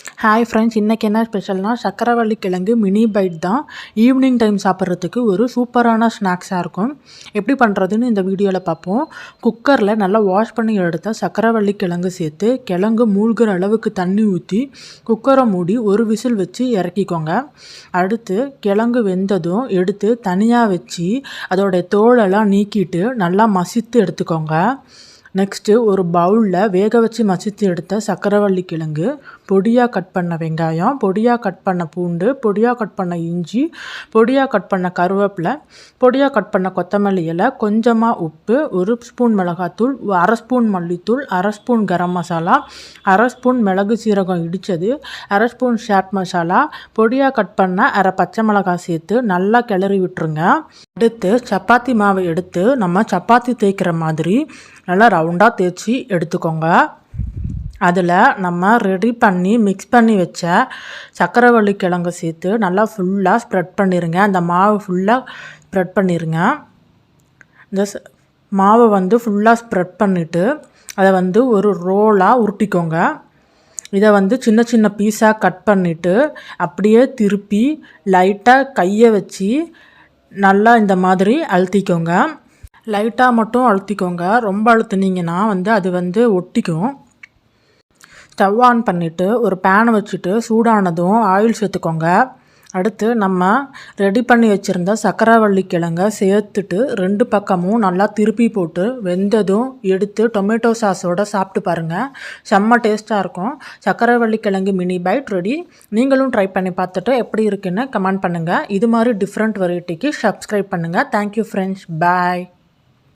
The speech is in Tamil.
ஹாய் ஃப்ரெண்ட்ஸ், இன்றைக்கி என்ன ஸ்பெஷல்னால் சக்கரவள்ளி கிழங்கு மினி பைட் தான். ஈவினிங் டைம் சாப்பிட்றதுக்கு ஒரு சூப்பரான ஸ்நாக்ஸாக இருக்கும். எப்படி பண்ணுறதுன்னு இந்த வீடியோவில் பார்ப்போம். குக்கரில் நல்லா வாஷ் பண்ணி எடுத்த சக்கரவள்ளி கிழங்கு சேர்த்து கிழங்கு மூழ்கிற அளவுக்கு தண்ணி ஊற்றி குக்கரை மூடி ஒரு விசில் வச்சு இறக்கிக்கோங்க. அடுத்து கிழங்கு வெந்ததும் எடுத்து தனியாக வச்சு அதோடைய தோலெல்லாம் நீக்கிட்டு நல்லா மசித்து எடுத்துக்கோங்க. நெக்ஸ்ட்டு ஒரு பவுலில் வேக வச்சு மசித்து எடுத்த சக்கரவள்ளி கிழங்கு, பொடியாக கட் பண்ண வெங்காயம், பொடியாக கட் பண்ண பூண்டு, பொடியாக கட் பண்ண இஞ்சி, பொடியாக கட் பண்ண கருவேப்பிலை, பொடியாக கட் பண்ண கொத்தமல்லி இலை, கொஞ்சமாக உப்பு, 1 ஸ்பூன் மிளகாத்தூள், 1/2 ஸ்பூன் மல்லித்தூள், 1/2 ஸ்பூன் கரம் மசாலா, 1/2 ஸ்பூன் மிளகு சீரகம் இடித்தது, 1/2 ஸ்பூன் சாட் மசாலா, பொடியாக கட் பண்ண 1/2 பச்சை மிளகாய் சேர்த்து நல்லா கிளறி விட்டுருங்க. அடுத்து சப்பாத்தி மாவை எடுத்து நம்ம சப்பாத்தி தேய்க்கிற மாதிரி நல்லா ரவுண்டாக தேய்ச்சி எடுத்துக்கோங்க. அதில் நம்ம ரெடி பண்ணி மிக்ஸ் பண்ணி வச்ச சக்கரவள்ளி கிழங்கு சேர்த்து நல்லா ஃபுல்லாக ஸ்ப்ரெட் பண்ணிடுங்க. அந்த மாவு ஃபுல்லாக ஸ்ப்ரெட் பண்ணிடுங்க. இந்த மாவை ஃபுல்லாக ஸ்ப்ரெட் பண்ணிவிட்டு அதை ஒரு ரோலாக உருட்டிக்கோங்க. இதை சின்ன சின்ன பீஸாக கட் பண்ணிவிட்டு அப்படியே திருப்பி லைட்டாக கையை வச்சு நல்லா இந்த மாதிரி அழுத்திக்கோங்க. லைட்டாக மட்டும் அழுத்திக்கோங்க. ரொம்ப அழுத்துனீங்கன்னா அது ஒட்டிக்கும். ஸ்டவ் ஆன் பண்ணிவிட்டு ஒரு பேனை வச்சுட்டு சூடானதும் ஆயில் சேர்த்துக்கோங்க. அடுத்து நம்ம ரெடி பண்ணி வச்சுருந்த சக்கரவள்ளி கிழங்கை சேர்த்துட்டு 2 பக்கமும் நல்லா திருப்பி போட்டு வெந்ததும் எடுத்து டொமேட்டோ சாஸோடு சாப்பிட்டு பாருங்கள். செம்ம டேஸ்ட்டாக இருக்கும். சக்கரவள்ளி கிழங்கு மினி பைட் ரெடி. நீங்களும் ட்ரை பண்ணி பார்த்துட்டு எப்படி இருக்குன்னு கமெண்ட் பண்ணுங்கள். இது மாதிரி டிஃப்ரெண்ட் வெரைட்டிக்கு சப்ஸ்கிரைப் பண்ணுங்கள். Thank you friends. பாய்.